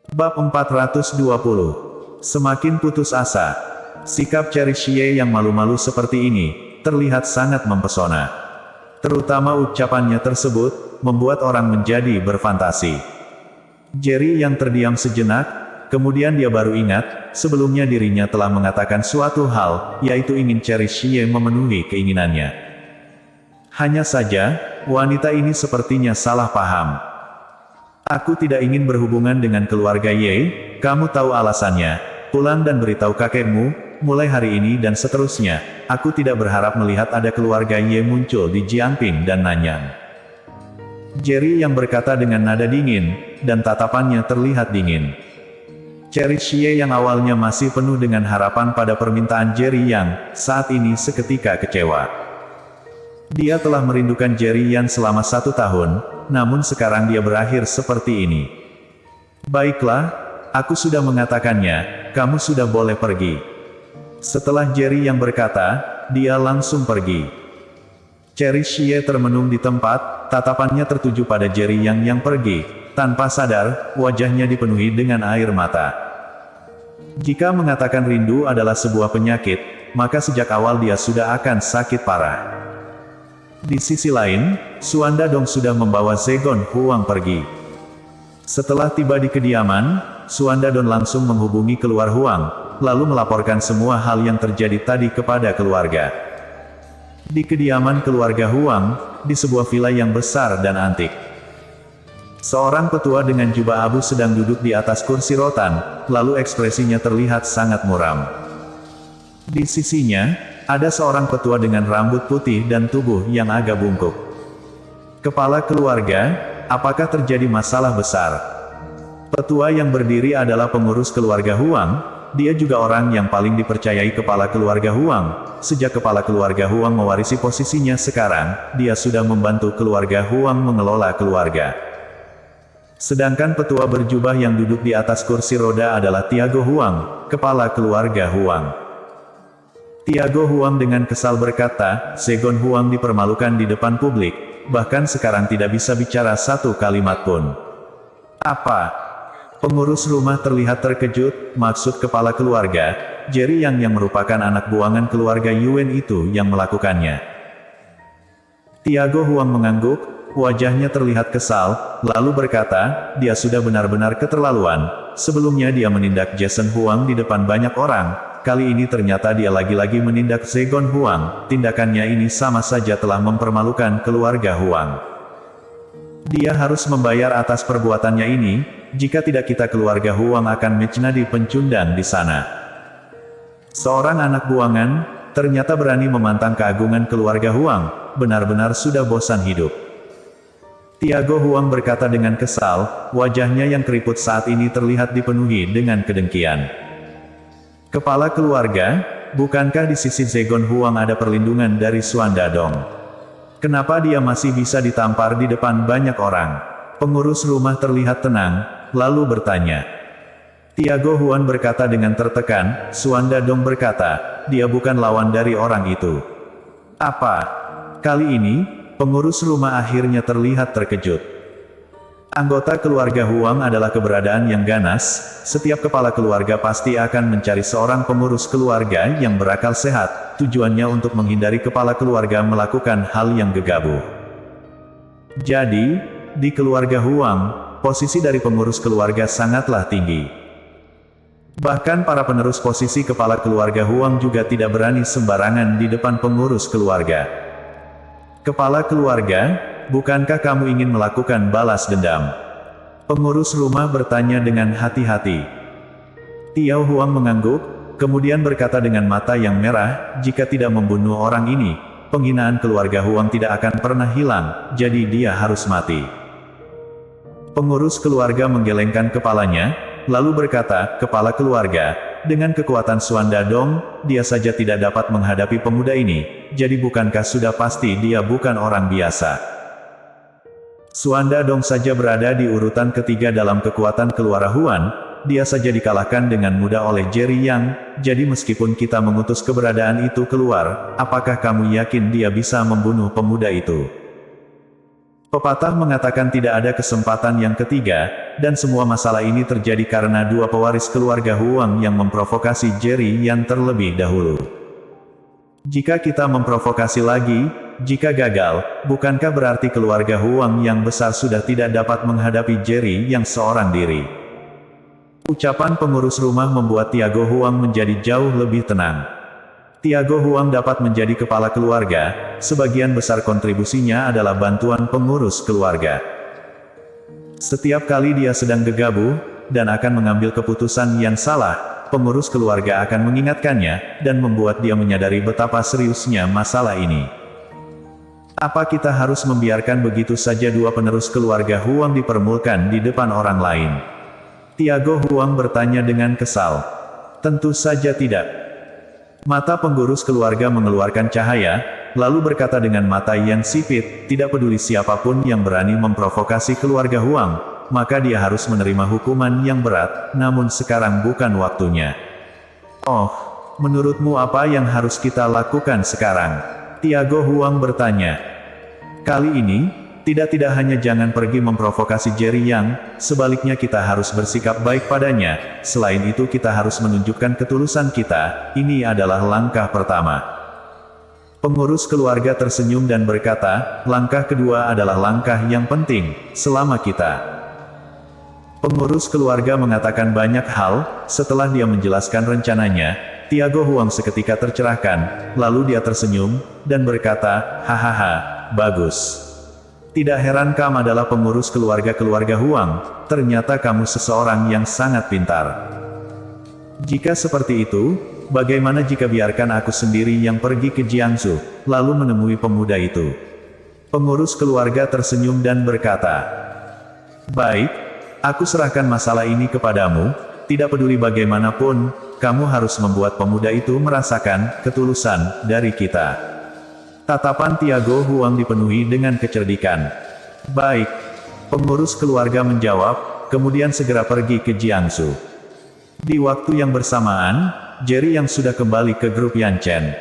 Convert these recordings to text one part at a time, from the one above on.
Bab 420. Semakin putus asa. Sikap Cherishie yang malu-malu seperti ini, terlihat sangat mempesona. Terutama ucapannya tersebut, membuat orang menjadi berfantasi. Jerry yang terdiam sejenak, kemudian dia baru ingat, sebelumnya dirinya telah mengatakan suatu hal, yaitu ingin Cherishie memenuhi keinginannya. Hanya saja, wanita ini sepertinya salah paham. Aku tidak ingin berhubungan dengan keluarga Ye, kamu tahu alasannya. Pulang dan beritahu kakekmu, mulai hari ini dan seterusnya, aku tidak berharap melihat ada keluarga Ye muncul di Jiangping dan Nanyang. Jerry yang berkata dengan nada dingin, dan tatapannya terlihat dingin. Cherishie yang awalnya masih penuh dengan harapan pada permintaan Jerry yang, saat ini seketika kecewa. Dia telah merindukan Jerry Yan selama 1 tahun, namun sekarang dia berakhir seperti ini. Baiklah, aku sudah mengatakannya, kamu sudah boleh pergi. Setelah Jerry yang berkata, dia langsung pergi. Cherishie termenung di tempat, tatapannya tertuju pada Jerry yang pergi. Tanpa sadar, wajahnya dipenuhi dengan air mata. Jika mengatakan rindu adalah sebuah penyakit, maka sejak awal dia sudah akan sakit parah. Di sisi lain, Suanda Dong sudah membawa Zegon Huang pergi. Setelah tiba di kediaman, Suanda Dong langsung menghubungi keluar Huang, lalu melaporkan semua hal yang terjadi tadi kepada keluarga. Di kediaman keluarga Huang, di sebuah villa yang besar dan antik. Seorang petua dengan jubah abu sedang duduk di atas kursi rotan, lalu ekspresinya terlihat sangat muram. Di sisinya, ada seorang petua dengan rambut putih dan tubuh yang agak bungkuk. Kepala keluarga, apakah terjadi masalah besar? Petua yang berdiri adalah pengurus keluarga Huang, dia juga orang yang paling dipercayai kepala keluarga Huang. Sejak kepala keluarga Huang mewarisi posisinya sekarang, dia sudah membantu keluarga Huang mengelola keluarga. Sedangkan petua berjubah yang duduk di atas kursi roda adalah Tiago Huang, kepala keluarga Huang. Tiago Huang dengan kesal berkata, Zegon Huang dipermalukan di depan publik, bahkan sekarang tidak bisa bicara satu kalimat pun. Apa? Pengurus rumah terlihat terkejut, maksud kepala keluarga, Jerry yang merupakan anak buangan keluarga Yuen itu yang melakukannya. Tiago Huang mengangguk, wajahnya terlihat kesal, lalu berkata, dia sudah benar-benar keterlaluan, sebelumnya dia menindak Jason Huang di depan banyak orang. Kali ini ternyata dia lagi-lagi menindak Zegon Huang, tindakannya ini sama saja telah mempermalukan keluarga Huang. Dia harus membayar atas perbuatannya ini, jika tidak kita keluarga Huang akan menjadi pencundang di sana. Seorang anak buangan, ternyata berani memantang keagungan keluarga Huang, benar-benar sudah bosan hidup. Tiago Huang berkata dengan kesal, wajahnya yang keriput saat ini terlihat dipenuhi dengan kedengkian. Kepala keluarga, bukankah di sisi Zegon Huang ada perlindungan dari Suanda Dong? Kenapa dia masih bisa ditampar di depan banyak orang? Pengurus rumah terlihat tenang, lalu bertanya. Tiago Huang berkata dengan tertekan, Suanda Dong berkata, dia bukan lawan dari orang itu. Apa? Kali ini, pengurus rumah akhirnya terlihat terkejut. Anggota keluarga Huang adalah keberadaan yang ganas, setiap kepala keluarga pasti akan mencari seorang pengurus keluarga yang berakal sehat, tujuannya untuk menghindari kepala keluarga melakukan hal yang gegabah. Jadi, di keluarga Huang, posisi dari pengurus keluarga sangatlah tinggi. Bahkan para penerus posisi kepala keluarga Huang juga tidak berani sembarangan di depan pengurus keluarga. Kepala keluarga, bukankah kamu ingin melakukan balas dendam? Pengurus rumah bertanya dengan hati-hati. Tiao Huang mengangguk, kemudian berkata dengan mata yang merah, jika tidak membunuh orang ini, penghinaan keluarga Huang tidak akan pernah hilang, jadi dia harus mati. Pengurus keluarga menggelengkan kepalanya, lalu berkata, kepala keluarga, dengan kekuatan Suanda Dong, dia saja tidak dapat menghadapi pemuda ini, jadi bukankah sudah pasti dia bukan orang biasa? Suanda Dong saja berada di urutan ketiga dalam kekuatan keluarga Huan, dia saja dikalahkan dengan mudah oleh Jerry Yang, jadi meskipun kita mengutus keberadaan itu keluar, apakah kamu yakin dia bisa membunuh pemuda itu? Pepatah mengatakan tidak ada kesempatan yang ketiga, dan semua masalah ini terjadi karena dua pewaris keluarga Huang yang memprovokasi Jerry Yang terlebih dahulu. Jika kita memprovokasi lagi, jika gagal, bukankah berarti keluarga Huang yang besar sudah tidak dapat menghadapi Jerry Yang seorang diri? Ucapan pengurus rumah membuat Tiago Huang menjadi jauh lebih tenang. Tiago Huang dapat menjadi kepala keluarga, sebagian besar kontribusinya adalah bantuan pengurus keluarga. Setiap kali dia sedang gegabah, dan akan mengambil keputusan yang salah, pengurus keluarga akan mengingatkannya, dan membuat dia menyadari betapa seriusnya masalah ini. Apa kita harus membiarkan begitu saja dua penerus keluarga Huang dipermulkan di depan orang lain? Tiago Huang bertanya dengan kesal. Tentu saja tidak. Mata pengurus keluarga mengeluarkan cahaya, lalu berkata dengan mata yang sipit, tidak peduli siapapun yang berani memprovokasi keluarga Huang, maka dia harus menerima hukuman yang berat, namun sekarang bukan waktunya. Oh, menurutmu apa yang harus kita lakukan sekarang? Tiago Huang bertanya. Kali ini, tidak hanya jangan pergi memprovokasi Jerry Yang, sebaliknya kita harus bersikap baik padanya, selain itu kita harus menunjukkan ketulusan kita, ini adalah langkah pertama. Pengurus keluarga tersenyum dan berkata, langkah kedua adalah langkah yang penting, selama kita. Pengurus keluarga mengatakan banyak hal, setelah dia menjelaskan rencananya, Tiago Huang seketika tercerahkan, lalu dia tersenyum, dan berkata, hahaha, bagus. Tidak heran kamu adalah pengurus keluarga Huang, ternyata kamu seseorang yang sangat pintar. Jika seperti itu, bagaimana jika biarkan aku sendiri yang pergi ke Jiangsu, lalu menemui pemuda itu? Pengurus keluarga tersenyum dan berkata, baik, aku serahkan masalah ini kepadamu, tidak peduli bagaimanapun, kamu harus membuat pemuda itu merasakan ketulusan dari kita. Tatapan Tiago Huang dipenuhi dengan kecerdikan. Baik. Pengurus keluarga menjawab, kemudian segera pergi ke Jiangsu. Di waktu yang bersamaan, Jerry Yang sudah kembali ke grup Yanchen.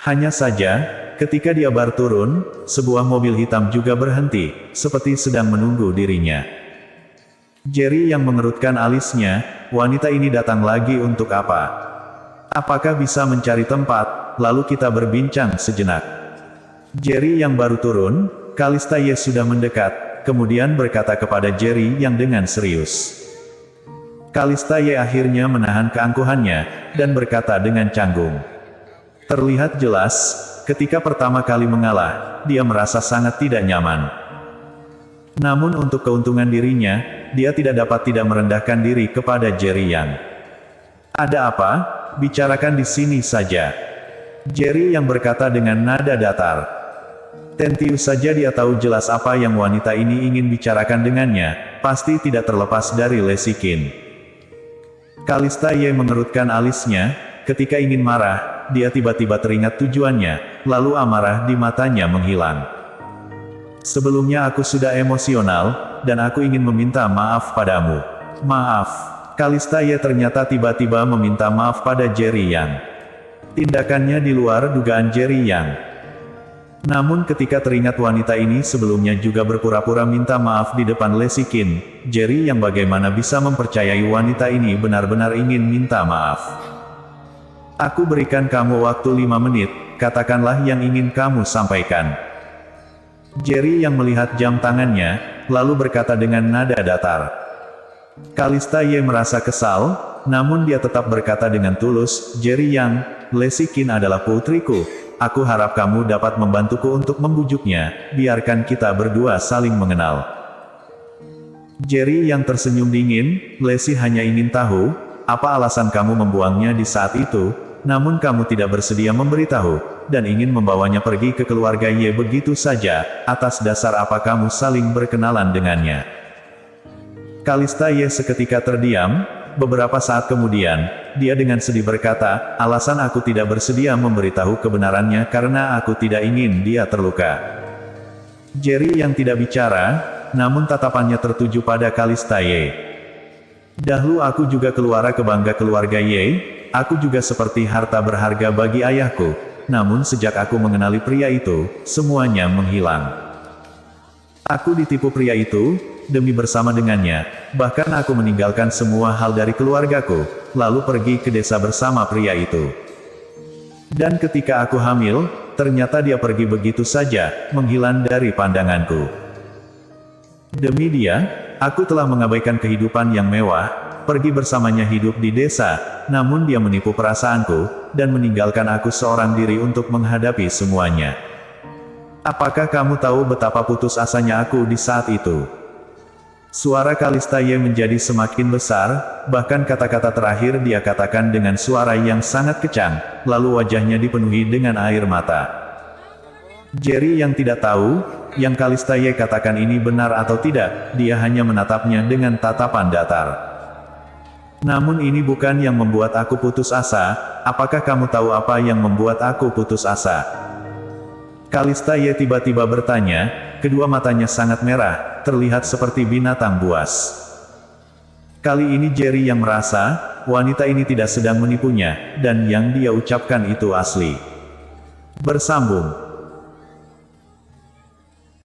Hanya saja, ketika dia baru turun, sebuah mobil hitam juga berhenti, seperti sedang menunggu dirinya. Jerry Yang mengerutkan alisnya, wanita ini datang lagi untuk apa? Apakah bisa mencari tempat, lalu kita berbincang sejenak. Jerry Yang baru turun, Kalista Ye sudah mendekat, kemudian berkata kepada Jerry Yang dengan serius. Kalista Ye akhirnya menahan keangkuhannya, dan berkata dengan canggung. Terlihat jelas, ketika pertama kali mengalah, dia merasa sangat tidak nyaman. Namun untuk keuntungan dirinya, dia tidak dapat tidak merendahkan diri kepada Jerry Yang. Ada apa? Bicarakan di sini saja. Jerry Yang berkata dengan nada datar. Tentu saja dia tahu jelas apa yang wanita ini ingin bicarakan dengannya, pasti tidak terlepas dari lesikin. Kalista Ye mengerutkan alisnya, ketika ingin marah, dia tiba-tiba teringat tujuannya, lalu amarah di matanya menghilang. Sebelumnya aku sudah emosional, dan aku ingin meminta maaf padamu. Maaf. Kalista Ye ternyata tiba-tiba meminta maaf pada Jerry Yang. Tindakannya di luar dugaan Jerry Yang. Namun ketika teringat wanita ini sebelumnya juga berpura-pura minta maaf di depan Lesikin, Jerry Yang bagaimana bisa mempercayai wanita ini benar-benar ingin minta maaf. Aku berikan kamu waktu 5 menit, katakanlah yang ingin kamu sampaikan. Jerry Yang melihat jam tangannya, lalu berkata dengan nada datar. Kalista Ye merasa kesal, namun dia tetap berkata dengan tulus, Jerry Yang, Lesikin adalah putriku, aku harap kamu dapat membantuku untuk membujuknya, biarkan kita berdua saling mengenal. Jerry Yang tersenyum dingin, Lesi hanya ingin tahu, apa alasan kamu membuangnya di saat itu, namun kamu tidak bersedia memberitahu, dan ingin membawanya pergi ke keluarga Ye begitu saja, atas dasar apa kamu saling berkenalan dengannya. Kalista Ye seketika terdiam, beberapa saat kemudian, dia dengan sedih berkata, alasan aku tidak bersedia memberitahu kebenarannya karena aku tidak ingin dia terluka. Jerry Yang tidak bicara, namun tatapannya tertuju pada Kalista Ye. Dahulu aku juga keluarga kebangga keluarga Ye, aku juga seperti harta berharga bagi ayahku, namun sejak aku mengenali pria itu, semuanya menghilang. Aku ditipu pria itu, demi bersama dengannya. Bahkan aku meninggalkan semua hal dari keluargaku, lalu pergi ke desa bersama pria itu. Dan ketika aku hamil, ternyata dia pergi begitu saja, menghilang dari pandanganku. Demi dia, aku telah mengabaikan kehidupan yang mewah, pergi bersamanya hidup di desa, namun dia menipu perasaanku, dan meninggalkan aku seorang diri untuk menghadapi semuanya. Apakah kamu tahu betapa putus asanya aku di saat itu? Suara Kalistaye menjadi semakin besar, bahkan kata-kata terakhir dia katakan dengan suara yang sangat kencang, lalu wajahnya dipenuhi dengan air mata. Jerry yang tidak tahu, yang Kalistaye katakan ini benar atau tidak, dia hanya menatapnya dengan tatapan datar. Namun ini bukan yang membuat aku putus asa. Apakah kamu tahu apa yang membuat aku putus asa? Kalistaye tiba-tiba bertanya, kedua matanya sangat merah, terlihat seperti binatang buas. Kali ini Jerry yang merasa, wanita ini tidak sedang menipunya, dan yang dia ucapkan itu asli. Bersambung.